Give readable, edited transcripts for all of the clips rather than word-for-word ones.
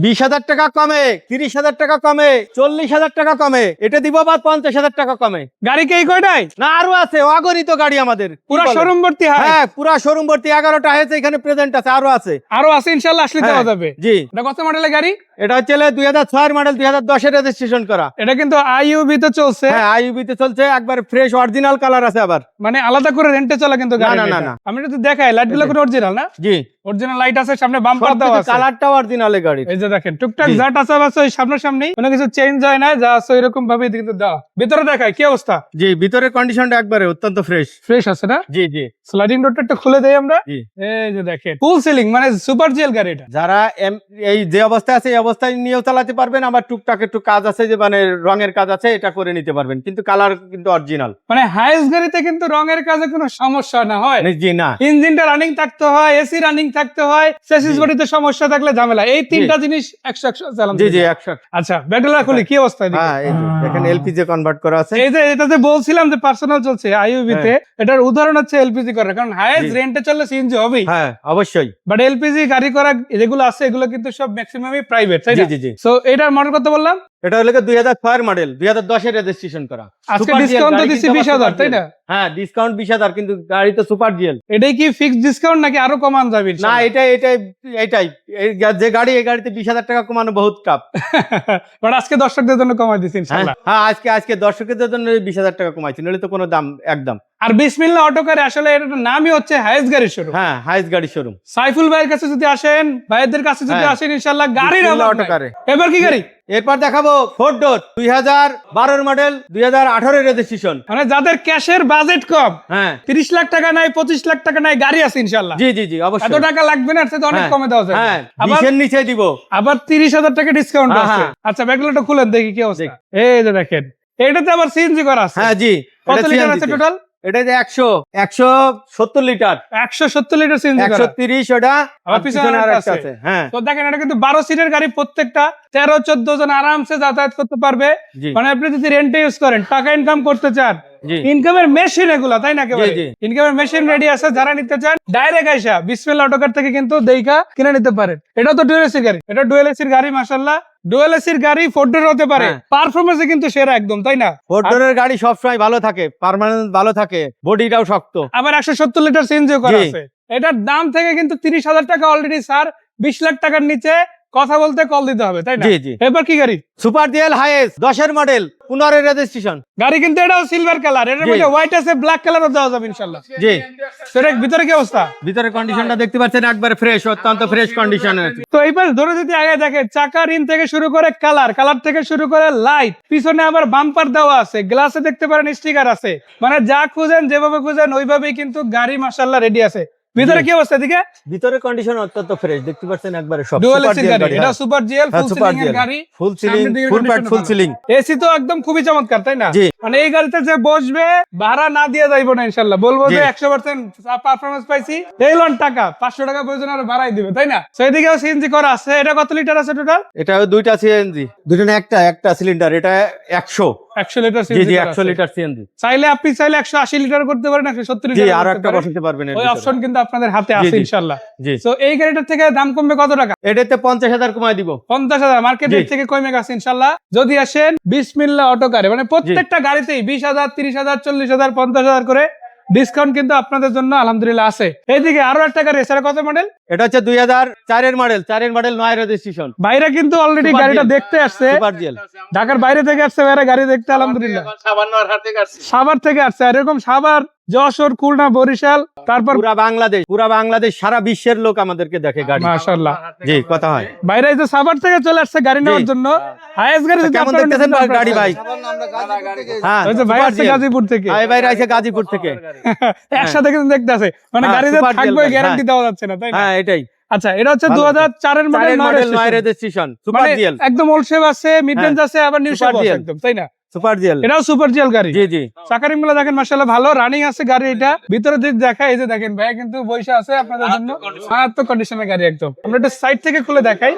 20,000 টাকা কমে, 30,000 টাকা কমে, 40,000 টাকা কমে, এটা দিব আবার 50,000 টাকা কমে। গাড়ি কে এই কয়টাই না আরো আছে, অগণিত গাড়ি আমাদের পুরো শোরুম ভর্তি হয়। হ্যাঁ পুরো শোরুম ভর্তি, 11টা হয়েছে এখানে প্রেজেন্ট আছে, আরো আছে। আরো আছে ইনশাআল্লাহ, আসলে দেওয়া যাবে। জি, এটা কত মডেলের গাড়ি? এটা হচ্ছে 2006 মডেল, 2010 এর রেজিস্ট্রেশন করা। এটা কিন্তু আইইউবি তে চলছে। হ্যাঁ আইইউবি তে চলছে, একবার ফ্রেশ অরিজিনাল কালার আছে আবার, মানে আলাদা করে রেন্টে চলে কিন্তু গাড়ি। না, না, না। আমি যদি দেখাই লাইট গুলো কোনো অরিজিনাল না? জি, অরিজিনাল লাইট আছে, সামনে বাম্পার দেওয়া আছে, কালারটাও অরিজিনাল গাড়ি। এই যে দেখেন টুকটাক যা টাচআপ আছে ওই সামনাসামনি, কোনো কিছু চেঞ্জ হয় না, যা আছে এরকম ভাবে কিন্তু দেওয়া। ভিতরে দেখাই কি অবস্থা? জি, ভিতরের কন্ডিশনটা একবারে অত্যন্ত ফ্রেশ ফ্রেশ আছে না? জি জি। স্লাইডিং ডোরটা একটু খুলে দেই আমরা। জি। এই যে দেখেন ফুল সিলিং, মানে সুপার জিএল গাড়ি এটা। যারা এই যে অবস্থায় আছে এই অবস্থায় নিয়েও চালাতে পারবেন, আবার টুকটাক একটু কাজ আছে যে মানে রঙের কাজ আছে, এটা করে নিতে পারবেন, কিন্তু কালার কিন্তু অরিজিনাল। মানে হাইস্ট গাড়িতে কিন্তু রঙের কাজে কোনো সমস্যা না হয়। জি না, ইঞ্জিনটা রানিং থাকতে হয়, এসি রানিং থাকতে হয়, চেসিস বডিতে সমস্যা থাকলে ঝামেলা। এই তিনটা জিনিস 100 চালান। জি জি 100। আচ্ছা ব্যাটারি খুলি কি অবস্থা এদিকে? হ্যাঁ এই যে দেখেন এলপিজি কনভার্ট করা আছে। এই যে এটাতে বলছিলাম যে পার্সোনাল চলছে আইইউবি তে, এটার উদাহরণ হচ্ছে এলপিজি করা, কারণ হাইস্ট রেন্টে চললে সিএনজি হবেই। হ্যাঁ অবশ্যই। বাট এলপিজি গাড়ি করা যেগুলো আছে এগুলো কিন্তু সব ম্যাক্সিমামই প্রাইভেট, তাই জি না? জি জি। সো এটার মডেল কত বললাম? এটা হলো 2006 মডেল, 2010 এর রেজিস্ট্রেশন করা। আজকে Super GL ডিসকাউন্ট তো গাড়ি দিছি কিন্তু 20,000, Super তাই GL না? হ্যাঁ ডিসকাউন্ট 20,000, কিন্তু গাড়ি তো সুপার জিএল। এটাই কি ফিক্সড ডিসকাউন্ট নাকি আরো কমান যাবে? না এটাই যে গাড়ি, এই গাড়িতে 20,000 টাকা কমানো বহুত টাফ। বাট আজকে দর্শকদের জন্য কমাই দিছি ইনশাআল্লাহ। হ্যাঁ আজকে দর্শকদের জন্য 20,000 টাকা কমাইছি, নইলে তো কোনো দাম একদম। আর বিসমিল্লাহ অটো কারে আসলে এর নামই হচ্ছে হাইস্ট গাড়ি শোরুম। হ্যাঁ হাইস্ট গাড়ি শোরুম। সাইফুল ভাইয়ের কাছে যদি আসেন, ভাইদের কাছে যদি হ্যাঁ। আসেন ইনশাআল্লাহ গাড়ির বিসমিল্লাহ অভাব অটো নাই। কারে। এবার কি গাড়ি? এরপর দেখাবো 4 ডোর, 2012 মডেল, 2018 এর রেজিস্ট্রেশন। মানে যাদের ক্যাশের বাজেট কম, হ্যাঁ 30 লাখ টাকা নাই, 25 লাখ টাকা নাই, গাড়ি আছে ইনশাআল্লাহ। জি জি জি অবশ্যই। এত টাকা লাগবে না, এর থেকে অনেক হ্যাঁ, কমে দেওয়া যাবে। হ্যাঁ আবার 20 এর নিচে দিব। আবার 30,000 টাকা ডিসকাউন্ট হ্যাঁ, আছে। হ্যাঁ। আচ্ছা ব্যাকলাইটটা খুলেন দেখি কি অবস্থা। এই যে দেখেন এটাতে আবার সিএনজি করা আছে। হ্যাঁ জি। কত এটা লিটার CNG আছে তে। টোটাল? এটা যে 170 লিটার, 170 লিটার সিএনজি করা। 130 ওটা, আবার পিছনে আর আরেকটা একটা আছে। আছে। হ্যাঁ তো দেখেন এটা কিন্তু 12 সিটের গাড়ি, প্রত্যেকটা 13-14 জন আরামসে যাতায়াত করতে পারবে। জি মানে আপনি যদি রেন্টে ইউজ করেন, টাকা ইনকাম করতে চান, জি ইনকামের মেশিন এগুলা, তাই না? একেবারে জি, জি। ইনকামের মেশিন রেডি আছে, যারা নিতে চান ডাইরেক্ট আইসা বিসমিল্লাহ অটোকার থেকে কিন্তু দেইখা কিনে নিতে পারেন। এটা তো ডুয়েল এসির গাড়ি, এটা ডুয়েল এসির গাড়ি মাশাআল্লাহ। ডুয়েল এসির গাড়ি 4 ডোর হতে পারে, হ্যাঁ। পারফরম্যান্সে কিন্তু সেরা একদম, তাই না? 4 ডোরের গাড়ি সবসময় ভালো থাকে, পার্মানেন্ট ভালো থাকে, বডিটাও শক্ত। আবার 170 লিটার সিএনজি করা জি। আছে। এটার দাম থেকে কিন্তু 30,000 টাকা অলরেডি স্যার, 20 লাখ টাকার নিচে কথা বলতে কল দিতে হবে, তাই না? জি জি। এবার কি গাড়ি? সুপার জিএল হাইয়েস্ট 10 এর মডেল, 15 এর রেজিস্ট্রেশন। গাড়ি কিন্তু এটাও সিলভার কালার, এটার জি। মধ্যে হোয়াইট আছে, ব্ল্যাক কালারও দেওয়া যাবে ইনশাআল্লাহ। জি। তো এটার ভিতরে কি অবস্থা? ভিতরে কন্ডিশনটা দেখতে পাচ্ছেন, একবারে ফ্রেশ, অত্যন্ত ফ্রেশ কন্ডিশনে আছে। তো এইবার ধরে যদি আগে দেখে, চাকা রিম থেকে শুরু করে কালার থেকে শুরু করে লাইট, পিছনে আবার বাম্পার দেওয়া আছে, গ্লাসে দেখতে পারেন স্টিকার আছে, মানে যা খুঁজেন যেভাবে খুঁজেন ওইভাবেই কিন্তু গাড়ি মাশাআল্লাহ রেডি আছে। ভিতরে কি অবস্থা দিকে? ভিতরে কন্ডিশন অত্যন্ত ফ্রেশ, দেখতে পাচ্ছেন একবারে সব ডুয়াল সুপার এসি জিএল গাড়ি, গাড়ি। এটা super GL full super ceiling এর জিএল গাড়ি, ফুল সিলিং, ফুল প্যাড ফুল সিলিং। এসি তো একদম খুবই চমৎকার, তাই না? জি। মানে এই গাড়িতে যে বসবে ভাড়া না দিয়ে যাইবো না ইনশাআল্লাহ, বলবো জি। যে 100% পারফরম্যান্স পাইছি, এই লন টাকা 500 টাকা প্রয়োজন আর বাড়াই দিবে, তাই না? তো এদিকেও সিএনজি করা আছে। এটা কত লিটার আছে টোটাল? এটা দুইটা সিএনজি, দুটো না একটা সিলিন্ডার, এটা 100। 100 লিটার জি সিএনজি জি করা 100 আছে। Litre CNG. চাইলে আপনি 180 লিটার করতে পারেন, 170 জি লিটার আর করতে একটা পারেন। বসাতে পারবেন এর ওই ভিতরে। অপশন কিন্তু আপনাদের হাতে জি, আছে জি। ইনশাআল্লাহ। জি। তো এই গাড়িটার থেকে দাম কমবে কত টাকা? এটাতে 50,000 কমায় দিব। 50,000 মার্কেট জি। রেট থেকে কমে গেছে ইনশাআল্লাহ। যদি আসেন বিসমিল্লাহ অটো কারে, মানে প্রত্যেকটা গাড়িতেই 20,000, 30,000, 40,000, 50,000 করে ডিসকাউন্ট কিন্তু আপনাদের জন্য আলহামদুলিল্লাহ আছে। এইদিকে আরো একটা গাড়ি, সেটা কত মডেল? এটা হচ্ছে 2004 এর মডেল, 9 রেজিস্ট্রেশন। বাইরে কিন্তু অলরেডি Super গাড়িটা GL দেখতে আসছে, সুপার জিএল। ঢাকার বাইরে থেকে আসছে বাইরে গাড়ি দেখতে আলহামদুলিল্লাহ। সাভার থেকে আসছে, এরকম সাভার, যশোর, খুলনা, বরিশাল, তারপর পুরা বাংলাদেশ সারা বিশ্বের লোক আমাদেরকে দেখে গাড়ি। মাশাআল্লাহ। জি কথা হয়। বাইরে এই যে সাভার থেকে চলে আসছে গাড়ি নেওয়ার জি। জন্য। হাইয়েস্ট গাড়ি যদি কেমন আপনারা দেখতেছেন নিতে চান, গাড়ি ভাই? হ্যাঁ ওই যে ভাই সুপার আসছে জিএল। গাজীপুর থেকে, ভাই বাইরে আছে গাজীপুর থেকে। একসাথে কিন্তু দেখতে আছে, মানে হ্যাঁ, গাড়িতে Super GL থাকবে গাড়ি, গ্যারান্টি হ্যাঁ। দেওয়া যাচ্ছে না, তাই না? হ্যাঁ এটাই। আচ্ছা, এটা হচ্ছে ভালো 2004 এর মডেল, 9 রেজিস্ট্রেশন সুপার মানে জিএল। একদম ওল্ড শেপ আছে, মিড রেঞ্জ আছে, আবার নিউ Super শেপ আছে GL একদম, তাই না? Super GL. এটাও সুপার জিএল গাড়ি। জি জি। চাকারিং গুলো দেখেন মাশাআল্লাহ ভালো রানিং আছে গাড়ি। এটা ভিতরে যদি দেখা, এই যে দেখেন ভাই কিন্তু বসে আছে আপনাদের জন্য, মারাত্মক কন্ডিশনের গাড়ি একদম। আমরা একটু সাইড থেকে খুলে দেখাই,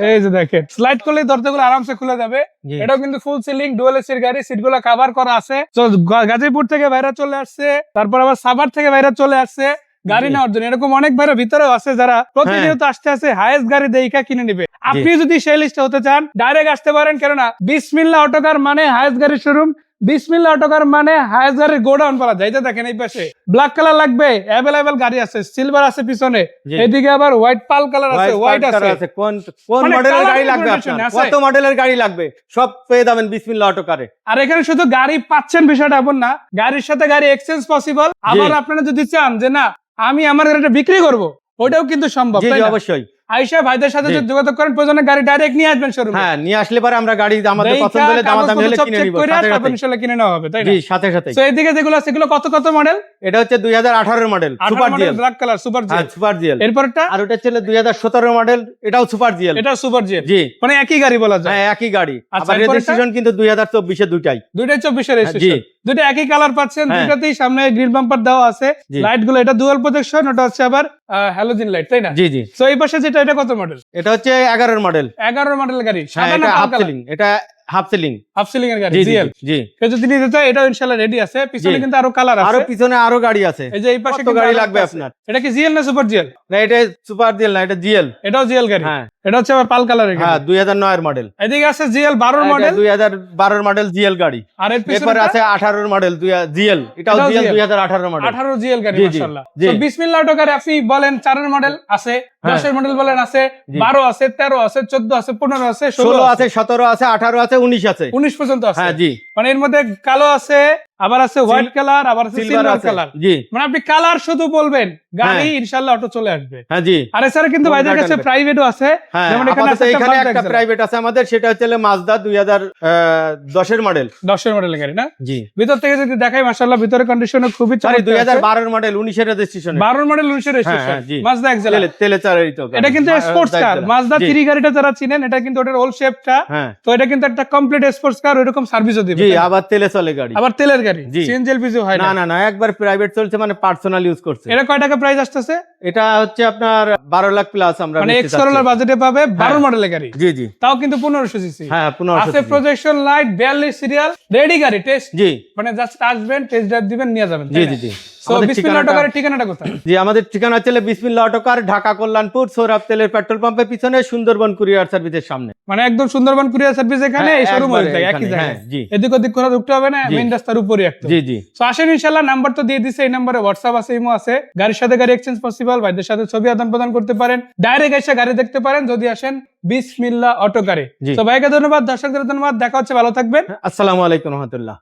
এই যে দেখেন স্লাইড করলে দরজাগুলো আরামসে খুলে যাবে। জি। এটাও কিন্তু ফুল সিলিং ডুয়াল এসির গাড়ি, সিটগুলো কভার করা আছে। তো গাজীপুর থেকে বাইরে চলে আসছে, তারপর আবার সাভার থেকে বাইরে চলে আসছে, গাড়ি জি। নেওয়ার জন্য। এরকম অনেক ভাইরা ভিতরেও আছে যারা প্রতিনিয়ত আসতে আসতে হায়েস্ট গাড়ি দেখা কিনে নিবে। আপনি যদি সেই লিস্টে হতে চান ডাইরেক্ট আসতে পারেন, কেননা বিসমিল্লাহ অটোকার মানে হায়েস্ট গাড়ির শোরুম, বিসমিল্লাহ অটোকার মানে হায়েস্ট গাড়ির গোডাউন পাওয়া যায়। এই যে দেখেন এই পাশে ব্ল্যাক কালার লাগবে, অ্যাভেলেবেল গাড়ি আছে, সিলভার আছে পিছনে, জি। এদিকে আবার হোয়াইট পাল কালার আছে, হোয়াইট আছে। কোন মানে মডেলের colour গাড়ি লাগবে combination আপনার, আছে। কত মডেলের গাড়ি লাগবে সব পেয়ে যাবেন বিসমিল্লাহ অটোকারে। আর এখানে শুধু গাড়ি পাচ্ছেন বিষয়টা এমন না, গাড়ির সাথে গাড়ি এক্সচেঞ্জ পসিবল। আবার আপনারা যদি চান যে না আমি আমার গাড়িটা বিক্রি করব, ওটাও কিন্তু সম্ভব। জি তাই জি না? অবশ্যই। আয়েশা ভাইদের সাথে জি। যদি যোগাযোগ করেন, প্রয়োজনে গাড়ি ডাইরেক্ট নিয়ে আসবেন শোরুমে। হ্যাঁ, নিয়ে আসলে পরে আমরা গাড়ি আমাদের পছন্দ হলে দামাদামি হলে কিনে নিব সাথে তারপর সাথে। ইনশাআল্লাহ কিনে নেওয়া হবে, তাই না? জি, সাথে সাথে। সো এইদিকে যেগুলো আছে সেগুলো কত কত মডেল? এটা হচ্ছে 2018 model super GL. Black colour super হ্যাঁ, জিএল। Super GL. এরপরটা আর ওটা ছিল 2017 মডেল, এটাও সুপার জিএল। এটা সুপার জিএল। জি, মানে একই গাড়ি বলা যায়। হ্যাঁ একই গাড়ি। আচ্ছা, আবার এরপরেরটা? রেজিস্ট্রেশন কিন্তু 2024 এ দুটাই। দুইটাই 24 এর জি। রেজিস্ট্রেশন, দুইটা একই কালার পাচ্ছেন, হ্যাঁ। দুইটাতেই সামনে গ্রিল বাম্পার দেওয়া আছে, জি। লাইট গুলো এটা ডুয়াল প্রজেকশন, ওটা হচ্ছে আবার হ্যালোজেন লাইট, তাই না? জি জি। সো এই পাশে যেটা, এটা কত মডেল? এটা হচ্ছে 11 মডেল। 11 মডেল গাড়ি, হ্যাঁ, সাদা না এটা কালো হাফ কালার? সিলিং, এটা হাফ সিলিং। হাফ সিলিং এর গাড়ি জি জি জিএল। জি। কেউ যদি নিতে চায় এটাও ইনশাআল্লাহ রেডি আছে। পিছনে জি। কিন্তু আরো কালার আছে। আরো পিছনে আরো গাড়ি আছে। এই যে এই পাশে কত কিন্তু গাড়ি আরো লাগবে একটা আছে। আপনার? এটা কি জিএল না সুপার জিএল? না, এটা সুপার জিএল না, এটা জিএল। এটাও জিএল গাড়ি। হ্যাঁ এটা হচ্ছে আবার পাল কালারের হ্যাঁ, গাড়ি। 2009 এর মডেল। এদিকে আছে জিএল 12 মডেল, 2012 মডেল জিএল গাড়ি। আর এর এরপর পিছনে আছে 18 মডেল জিএল, এটাও এটাও জিএল GL 2018 মডেল। 18 জিএল গাড়ি, জি, জি, মাশাআল্লাহ। জি। তো বিসমিল্লাহ অটোকারে আপনি বলেন 4 এর মডেল আছে, 10 এর মডেল বলেন আছে, জি। 12 আছে, 13 আছে, 14 আছে, 15 আছে, 16 আছে, 17 আছে, 18 আছে, 19 আছে। 19 পর্যন্ত আছে। হ্যাঁ জি। মানে এর মধ্যে কালো আছে, আবার আছে হোয়াইট কালার, আবার আছে সিলভার সিলভার আছে। কালার। জি। মানে আপনি কালার শুধু বলবেন, গাড়ি হ্যাঁ। ইনশাআল্লাহ অটো চলে আসবে। হ্যাঁ জি। আর এছাড়া কিন্তু কোন ভাইদের গাড়ি কাছে আনবে? প্রাইভেটও আছে। হ্যাঁ, যেমন এখানে আপাতত আছে এখানে Mazda একটা Excel, প্রাইভেট আছে আমাদের, সেটা হচ্ছে মাজদা 2010 এর মডেল। 10 এর মডেলের গাড়ি না? জি। ভিতর থেকে যদি দেখাই মাশাআল্লাহ ভিতরে কন্ডিশনও খুবই সরি, চমৎকার আছে। 2012 এর মডেল, 19 এর রেজিস্ট্রেশন। 12 মডেল 19 এর রেজিস্ট্রেশন, হ্যাঁ, জি। মাজদা এক্সেল। তেলে চালিত গাড়ি। এটা কিন্তু স্পোর্টস কার, মাজদা 3 গাড়িটা যারা চিনেন, এটা কিন্তু ওটার ওল্ড শেপটা। হ্যাঁ তো এটা কিন্তু একটা কমপ্লিট স্পোর্টস কার, ওইরকম সার্ভিসও দিবে। জি, তাই না? আবার তেলে চলে গাড়ি। আবার তেলের গাড়ি, জি। সিএনজি এলপিজি হয় না না। না না, একবার প্রাইভেট চলছে, মানে পার্সোনাল ইউজ করছে। এটা কয় টাকা প্রাইস আসতেছে? এটা হচ্ছে আপনার 12 লাখ প্লাস আমরা মানে বেচতে এক্স করোলার চাচ্ছি। বাজেটে পাবে 12 হ্যাঁ। মডেলের গাড়ি, জি জি। তাও কিন্তু 1500 সিসি। হ্যাঁ, 1500 আছে প্রজেকশন লাইট, 42 সিরিয়াল, রেডি গাড়ি, টেস্ট জি মানে জাস্ট আসবেন, টেস্ট ড্রাইভ দিবেন, নিয়ে যাবেন। জি জি জি। সো আমাদের বিসমিল্লাহ ঠিকানাটা- অটোকারের ঠিকানাটা কোথায়? জি, আমাদের ঠিকানা হচ্ছে বিসমিল্লাহ অটোকার, ঢাকা কল্যাণপুর, সৌরভ তেলের পেট্রোল পাম্পের পিছনে, সুন্দরবন কুরিয়ার সার্ভিসের সামনে। মানে একদম সুন্দরবন কুরিয়ার সার্ভিস এখানে, হ্যাঁ, এই শোরুম একবারে একই এখানে, জায়গায়। হ্যাঁ, জি। এদিক ওদিক করে ঢুকতে হবে না, জি। মেইন রাস্তার উপরে একদম। জি জি। তো আসেন ইনশাআল্লাহ, নাম্বার তো দিয়ে দিছে, এই নম্বরে হোয়াটসঅ্যাপ আছে, ইমো আছে, গাড়ির সাথে গাড়ি এক্সচেঞ্জ পসিবল, ভাইদের সাথে ছবি আদান প্রদান করতে পারেন, ডাইরেক্ট এসে গাড়ি দেখতে পারেন যদি আসেন বিসমিল্লাহ অটোকারে। জি। তো ভাইকে ধন্যবাদ, দর্শকদের ধন্যবাদ, দেখা হচ্ছে, ভালো থাকবেন। আসসালামু আলাইকুম রহমতুল্লাহ।